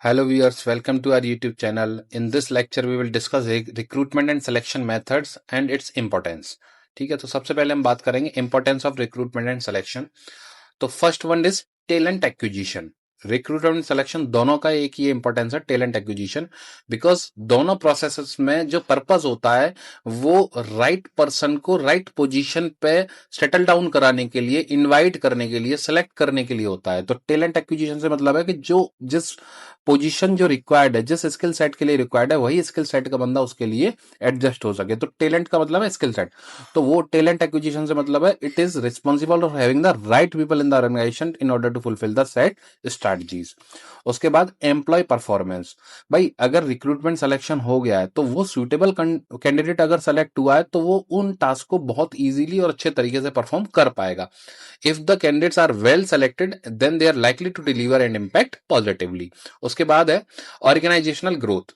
Hello viewers, welcome to our YouTube channel. In this lecture we will discuss recruitment and selection methods and its importance. ठीक है, तो सबसे पहले हम बात करेंगे importance of recruitment and selection. तो first one is talent acquisition. Recruitment and selection दोनों का एक ही इंपॉर्टेंस है, टैलेंट एक्विजिशन. बिकॉज दोनों प्रोसेसेस में जो पर्पस होता है वो राइट पर्सन को राइट पोजीशन पे सेटल डाउन कराने के लिए, इनवाइट करने के लिए, सेलेक्ट करने के लिए होता है. तो टैलेंट एक्विजिशन से मतलब है कि जो जिस पोजीशन जो रिक्वायर्ड है, जिस स्किल सेट के लिए रिक्वायर्ड है, वही स्किल सेट का बंदा उसके लिए एडजस्ट हो सके. तो टैलेंट का मतलब है स्किल सेट. तो वो टैलेंट एक्विजिशन से मतलब है it is responsible for having the right people in the organisation in order to fulfil the set strategies. उसके बाद एम्प्लॉय परफॉर्मेंस. भाई अगर रिक्रूटमेंट सिलेक्शन हो गया है तो वो सुटेबल कैंडिडेट अगर सेलेक्ट हुआ है तो वो उन टास्क को बहुत इजीली और अच्छे तरीके से परफॉर्म कर पाएगा. If the candidates are well selected then they are likely to deliver and impact positively. उसके बाद है ऑर्गेनाइजेशनल ग्रोथ.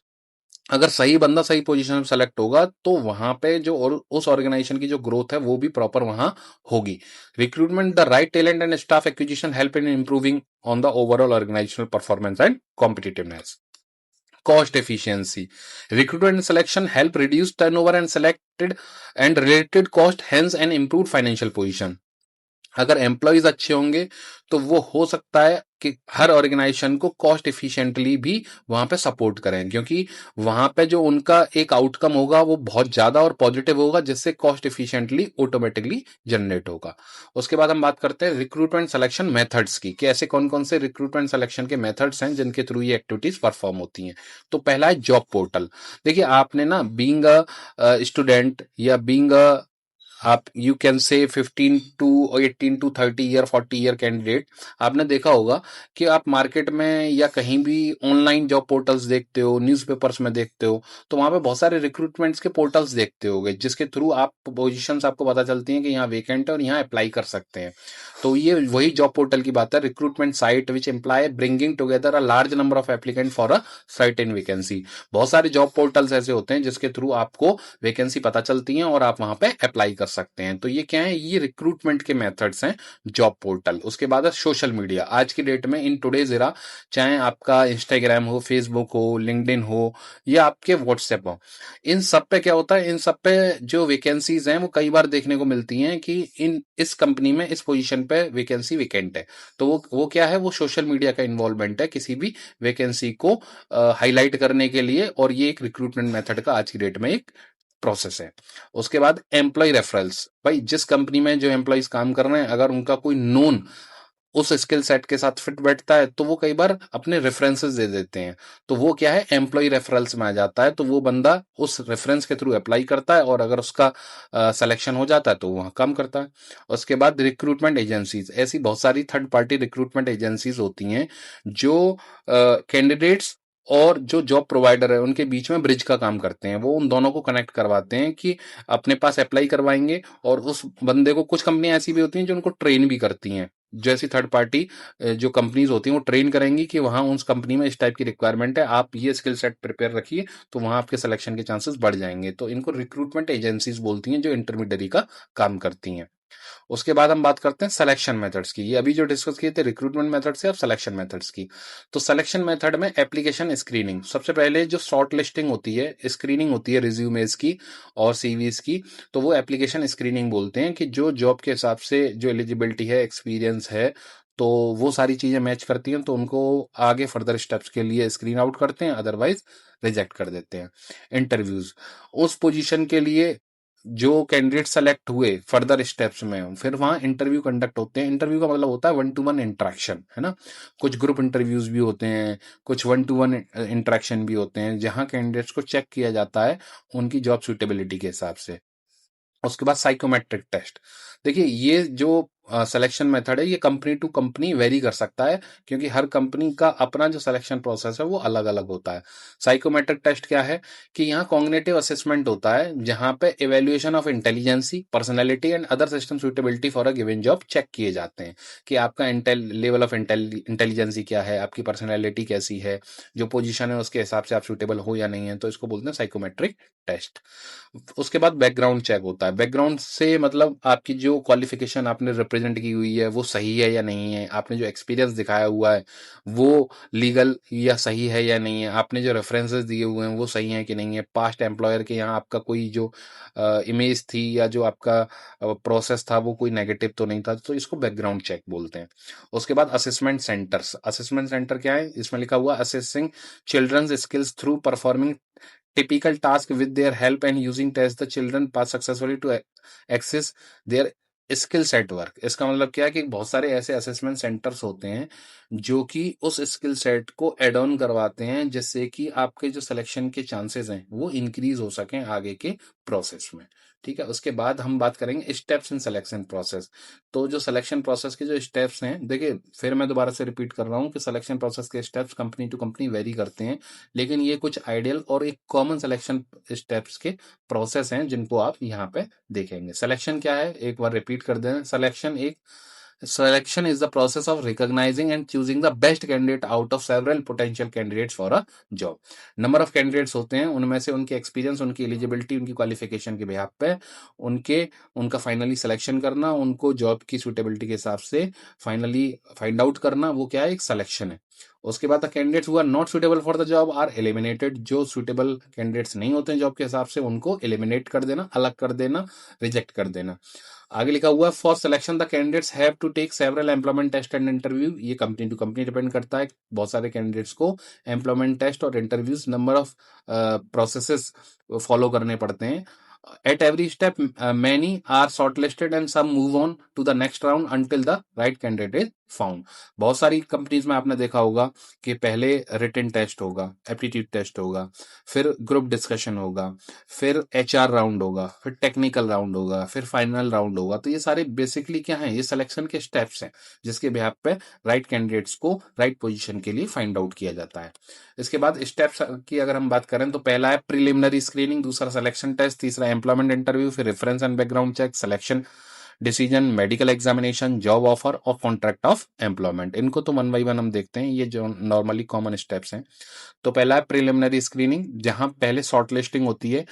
अगर सही बंदा सही पोजीशन में सेलेक्ट होगा तो वहां पे जो और उस ऑर्गेनाइजेशन की जो ग्रोथ है वो भी प्रॉपर वहां होगी. Recruitment the right talent and staff acquisition help in improving on the overall organisational performance and competitiveness. Cost efficiency. Recruitment and selection help reduce turnover and selected and related cost, hence an improved financial position. अगर employees अच्छे होंगे तो वो हो सकता है कि हर organisation को कॉस्ट इफिशिएंटली भी वहां पे सपोर्ट करें, क्योंकि वहां पे जो उनका एक आउटकम होगा वो बहुत ज्यादा और पॉजिटिव होगा, जिससे कॉस्ट इफिशिएंटली ऑटोमेटिकली जनरेट होगा. उसके बाद हम बात करते हैं रिक्रूटमेंट सिलेक्शन मेथड्स की, कि ऐसे कौन कौन से रिक्रूटमेंट सिलेक्शन के मेथड्स हैं जिनके थ्रू ये एक्टिविटीज परफॉर्म होती हैं. तो पहला है जॉब पोर्टल. देखिए आपने ना बीइंग अ स्टूडेंट या बीइंग आप you can say 15 to 18 to 30 year 40 year candidate, आपने देखा होगा कि आप मार्केट में या कहीं भी ऑनलाइन जॉब पोर्टल्स देखते हो, न्यूज़पेपर्स में देखते हो, तो वहां पे बहुत सारे रिक्रूटमेंट्स के पोर्टल्स देखते होगे जिसके थ्रू आप पोजीशंस आपको पता चलती हैं कि यहाँ वेकेंट है और यहाँ अप्लाई कर सकते हैं. तो ये वही जॉब पोर्टल की बात है, recruitment site which employ bringing together a large number of applicant for a certain vacancy. बहुत सारे जॉब पोर्टल्स ऐसे होते हैं जिसके थ्रू आपको वैकेंसी पता चलती है और आप वहां पे अप्लाई कर सकते हैं. तो ये क्या है, ये रिक्रूटमेंट के मेथड्स हैं, जॉब पोर्टल. उसके बाद है सोशल मीडिया. आज की डेट में इन टुडेज एरा, चाहे आपका इंस्टाग्राम हो, फेसबुक हो, लिंक्डइन हो या आपके व्हाट्सएप हो, इन सब पे क्या होता है, इन सब पे जो वैकेंसीज हैं वो कई बार देखने को मिलती हैं कि इस कंपनी में इस पोजीशन पे वैकेंसी वेकेंट है. तो वो क्या है, वो सोशल मीडिया का इन्वॉल्वमेंट है किसी भी वैकेंसी को हाईलाइट करने के लिए, और ये एक रिक्रूटमेंट मेथड का आज की डेट में एक प्रोसेस है. उसके बाद एम्प्लॉय रेफरल्स. भाई जिस कंपनी में जो एम्प्लॉयज काम कर रहे हैं, अगर उनका कोई नोन उस स्किल सेट के साथ फिट बैठता है तो वो कई बार अपने रेफरेंसेस दे देते हैं. तो वो क्या है, एम्प्लॉय रेफरल्स में आ जाता है. तो वो बंदा उस रेफरेंस के थ्रू अप्लाई करता है और अगर उसका सिलेक्शन हो जाता है तो वहां काम करता है. उसके बाद रिक्रूटमेंट एजेंसीज. ऐसी बहुत सारी थर्ड पार्टी रिक्रूटमेंट एजेंसीज होती हैं जो कैंडिडेट्स और जो जॉब प्रोवाइडर है उनके बीच में ब्रिज का काम करते हैं. वो उन दोनों को कनेक्ट करवाते हैं कि अपने पास अप्लाई करवाएंगे, और उस बंदे को, कुछ कंपनियां ऐसी भी होती हैं जो उनको ट्रेन भी करती हैं. जैसी थर्ड पार्टी जो कंपनीज होती हैं वो ट्रेन करेंगी कि वहां उस कंपनी में इस टाइप की रिक्वायरमेंट है, आप ये स्किल सेट प्रिपेयर रखिए, तो वहां आपके सिलेक्शन के चांसेस बढ़ जाएंगे. तो इनको रिक्रूटमेंट एजेंसीज बोलती हैं जो इंटरमीडियरी का काम करती हैं. उसके बाद हम बात करते हैं सिलेक्शन मेथड्स की. ये अभी जो डिस्कस किए थे रिक्रूटमेंट मेथड से, अब सिलेक्शन मेथड्स की. तो सिलेक्शन मेथड में एप्लीकेशन स्क्रीनिंग. सबसे पहले जो शॉर्ट लिस्टिंग होती है, स्क्रीनिंग होती है रिज्यूमेज की और सीवीज की, तो वो एप्लीकेशन स्क्रीनिंग बोलते हैं. कि जो जॉब के हिसाब से जो एलिजिबिलिटी है, एक्सपीरियंस है, तो वो सारी चीजें मैच करती हैं तो उनको आगे फर्दर स्टेप्स के लिए स्क्रीन आउट करते हैं, अदरवाइज रिजेक्ट कर देते हैं. इंटरव्यूज. उस पोजीशन के लिए जो कैंडिडेट सेलेक्ट हुए फर्दर स्टेप्स में, फिर वहां इंटरव्यू कंडक्ट होते हैं. इंटरव्यू का मतलब होता है 1-to-1 इंटरेक्शन, है ना. कुछ ग्रुप इंटरव्यूज भी होते हैं, कुछ 1-to-1 इंटरेक्शन भी होते हैं, जहां कैंडिडेट्स को चेक किया जाता है उनकी जॉब सुटेबिलिटी के हिसाब से. उसके बाद साइकोमेट्रिक टेस्ट. देखिए ये जो सिलेक्शन मेथड है ये कंपनी टू कंपनी वेरी कर सकता है, क्योंकि हर कंपनी का अपना जो सिलेक्शन प्रोसेस है वो अलग अलग होता है. साइकोमेट्रिक टेस्ट क्या है, कि यहाँ कॉग्निटिव असेसमेंट होता है जहां पे evaluation of intelligence, personality and other system suitability for a given job check किए जाते हैं. कि आपका लेवल ऑफ इंटेलिजेंसी क्या है, आपकी पर्सनैलिटी कैसी है, जो पोजीशन है उसके हिसाब से आप सुटेबल हो या नहीं है, तो इसको बोलते हैं साइकोमेट्रिक टेस्ट. उसके बाद बैकग्राउंड चेक होता है. बैकग्राउंड से मतलब आपकी जो क्वालिफिकेशन आपने रिप्रेजेंट की हुई है वो सही है या नहीं है, आपने जो एक्सपीरियंस दिखाया हुआ है वो लीगल या सही है या नहीं है, आपने जो रेफरेंसेस दिए हुए हैं वो सही है कि नहीं है, पास्ट एम्प्लॉयर के यहाँ आपका कोई जो इमेज थी या जो आपका प्रोसेस था वो कोई नेगेटिव तो नहीं था, तो इसको बैकग्राउंड चेक बोलते हैं। उसके बाद असेसमेंट सेंटर्स, असेसमेंट सेंटर क्या है, इसमें लिखा हुआ assessing children's skills through performing typical task with their help and using tests the children pass successfully to access their skill set work. इसका मतलब क्या है कि बहुत सारे ऐसे असेसमेंट सेंटर्स होते हैं जो कि उस स्किल सेट को एड ऑन करवाते हैं जिससे कि आपके जो सिलेक्शन के चांसेस हैं वो इंक्रीज हो सकें आगे के प्रोसेस में। ठीक है, उसके बाद हम बात करेंगे स्टेप्स इन सिलेक्शन प्रोसेस। तो जो सिलेक्शन प्रोसेस के जो स्टेप्स हैं, देखिए फिर मैं दोबारा से रिपीट कर रहा हूँ कि सिलेक्शन प्रोसेस के steps company to company vary करते हैं, लेकिन ये कुछ आइडियल और एक कॉमन सिलेक्शन स्टेप्स के प्रोसेस हैं जिनको आप यहाँ पे देखेंगे। सिलेक्शन क्या है, एक बार रिपीट कर दें। Selection is the process of recognizing and choosing the best candidate out of several potential candidates for a job. Number of candidates होते हैं, उनमें से उनके एक्सपीरियंस, उनकी एलिजिबिलिटी, उनकी क्वालिफिकेशन के बिहाफ पे उनका फाइनली सिलेक्शन करना, उनको जॉब की सुटेबिलिटी के हिसाब से फाइनली फाइंड आउट करना, वो क्या है, एक सिलेक्शन है। उसके बाद the candidates who are not suitable for the job are eliminated. जो सुटेबल कैंडिडेट्स नहीं होते हैं जॉब के हिसाब से उनको एलिमिनेट कर देना, अलग कर देना, रिजेक्ट कर देना। आगे लिखा हुआ है for selection the candidates have to take several employment test and interview. ये कंपनी टू कंपनी डिपेंड करता है, बहुत सारे कैंडिडेट्स को एम्प्लॉयमेंट टेस्ट और interviews, number of processes follow करने पड़ते हैं। At every step, many are shortlisted and some move on to the next round until the right candidate is found. बहुत सारी कंपनीज में आपने देखा होगा कि पहले रिटन टेस्ट होगा, एप्टीट्यूड टेस्ट होगा, फिर ग्रुप डिस्कशन होगा, फिर एचआर राउंड होगा, फिर टेक्निकल राउंड होगा, फिर फाइनल राउंड होगा। तो ये सारे बेसिकली क्या हैं, ये सिलेक्शन के स्टेप्स हैं जिसके बिहाफ पे राइट कैंडिडेट्स को राइट पोजीशन के लिए फाइंड आउट किया जाता है। इसके बाद स्टेप्स की अगर हम बात करें तो पहला है प्रिलिमिनरी स्क्रीनिंग, दूसरा सिलेक्शन टेस्ट, तीसरा एम्प्लॉयमेंट इंटरव्यू, फिर reference and background check, selection decision, medical examination, job offer और कॉन्ट्रैक्ट ऑफ एम्प्लॉयमेंट। इनको तो वन बाई वन हम देखते हैं, ये जो नॉर्मली कॉमन स्टेप्स हैं। तो पहला है प्रिलिमिनरी स्क्रीनिंग, जहां पहले शॉर्ट लिस्टिंग होती है।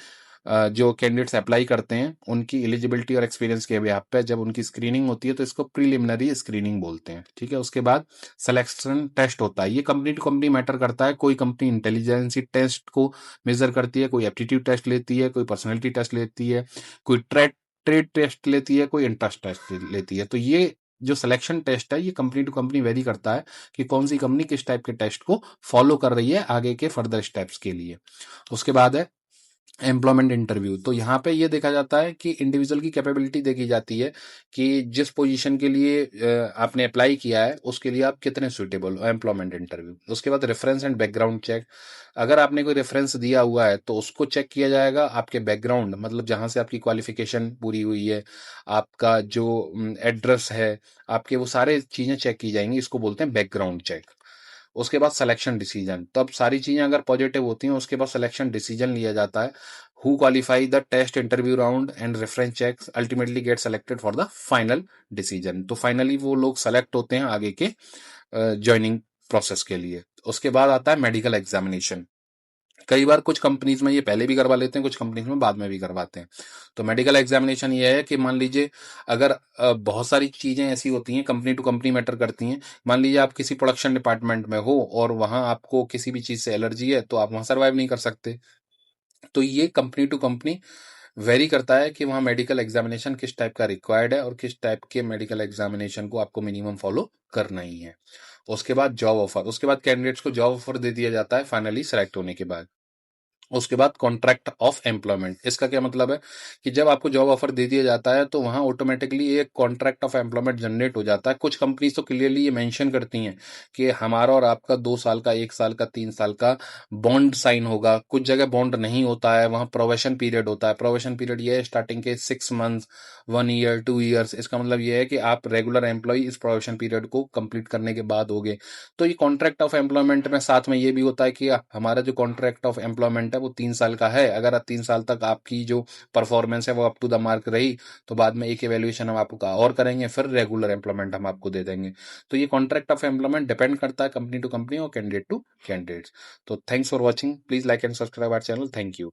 जो कैंडिडेट्स अप्लाई करते हैं उनकी एलिजिबिलिटी और एक्सपीरियंस के बिहाफ पे जब उनकी स्क्रीनिंग होती है तो इसको प्रीलिमिनरी स्क्रीनिंग बोलते हैं। ठीक है, उसके बाद सिलेक्शन टेस्ट होता है। ये कंपनी टू कंपनी मैटर करता है, कोई कंपनी इंटेलिजेंसी टेस्ट को मेजर करती है, कोई एप्टीट्यूड टेस्ट लेती है, कोई पर्सनैलिटी टेस्ट लेती है, कोई ट्रेड टेस्ट लेती है, कोई इंटरेस्ट टेस्ट लेती है। तो ये जो सिलेक्शन टेस्ट है ये कंपनी टू कंपनी वेरी करता है कि कौन सी कंपनी किस टाइप के टेस्ट को फॉलो कर रही है आगे के फर्दर स्टेप्स के लिए। उसके बाद है एम्प्लॉयमेंट इंटरव्यू। तो यहाँ पे ये देखा जाता है कि इंडिविजुअल की कैपेबिलिटी देखी जाती है कि जिस पोजीशन के लिए आपने अप्लाई किया है उसके लिए आप कितने सुटेबल हो, एम्प्लॉयमेंट इंटरव्यू। उसके बाद रेफरेंस एंड बैकग्राउंड चेक, अगर आपने कोई रेफरेंस दिया हुआ है तो उसको चेक किया जाएगा। आपके बैकग्राउंड मतलब जहां से आपकी क्वालिफिकेशन पूरी हुई है, आपका जो एड्रेस है, आपके वो सारे चीजें चेक की जाएंगी, इसको बोलते हैं बैकग्राउंड चेक। उसके बाद सिलेक्शन डिसीजन, तो अब सारी चीजें अगर पॉजिटिव होती हैं उसके बाद सिलेक्शन डिसीजन लिया जाता है। Who qualify the test interview round and reference checks ultimately get selected for the final decision. तो फाइनली वो लोग सेलेक्ट होते हैं आगे के ज्वाइनिंग प्रोसेस के लिए। उसके बाद आता है मेडिकल एग्जामिनेशन। कई बार कुछ कंपनीज में ये पहले भी करवा लेते हैं, कुछ कंपनीज में बाद में भी करवाते हैं। तो मेडिकल एग्जामिनेशन ये है कि मान लीजिए अगर बहुत सारी चीजें ऐसी होती हैं, कंपनी टू कंपनी मैटर करती हैं। मान लीजिए आप किसी प्रोडक्शन डिपार्टमेंट में हो और वहां आपको किसी भी चीज से एलर्जी है तो आप वहां सर्वाइव नहीं कर सकते। तो ये कंपनी टू कंपनी वेरी करता है कि वहाँ मेडिकल एग्जामिनेशन किस टाइप का रिक्वायर्ड है और किस टाइप के मेडिकल एग्जामिनेशन को आपको मिनिमम फॉलो करना ही है। उसके बाद जॉब ऑफर, उसके बाद कैंडिडेट्स को जॉब ऑफर दे दिया जाता है फाइनली सेलेक्ट होने के बाद। उसके बाद कॉन्ट्रैक्ट ऑफ एम्प्लॉयमेंट, इसका क्या मतलब है कि जब आपको जॉब ऑफर दे दिया जाता है तो वहां ऑटोमेटिकली एक कॉन्ट्रैक्ट ऑफ एम्प्लॉयमेंट जनरेट हो जाता है। कुछ कंपनीज तो क्लियरली ये मेंशन करती हैं कि हमारा और आपका 2 साल का, 1 साल का, 3 साल का बॉन्ड साइन होगा। कुछ जगह बॉन्ड नहीं होता है, वहां प्रोवेशन पीरियड होता है। प्रोवेशन पीरियड ये है स्टार्टिंग के 6 मंथ्स, 1 ईयर, 2 ईयर्स। इसका मतलब ये है कि आप रेगुलर एम्प्लॉय इस प्रोवेशन पीरियड को कंप्लीट करने के बाद होगे। तो ये कॉन्ट्रैक्ट ऑफ एम्प्लॉयमेंट में साथ में ये भी होता है कि हमारा जो कॉन्ट्रैक्ट ऑफ एम्प्लॉयमेंट है वो 3 साल का है। अगर आप 3 साल तक आपकी जो परफॉर्मेंस है वो अप टू द मार्क रही तो बाद में एक एवेल्युएशन हम आपका और करेंगे, फिर रेगुलर एम्प्लॉयमेंट हम आपको दे देंगे। तो ये कॉन्ट्रैक्ट ऑफ एम्प्लॉयमेंट डिपेंड करता है कंपनी टू कंपनी और कैंडिडेट टू कैंडिडेट्स। तो thanks for watching, please like and subscribe our channel. Thank you.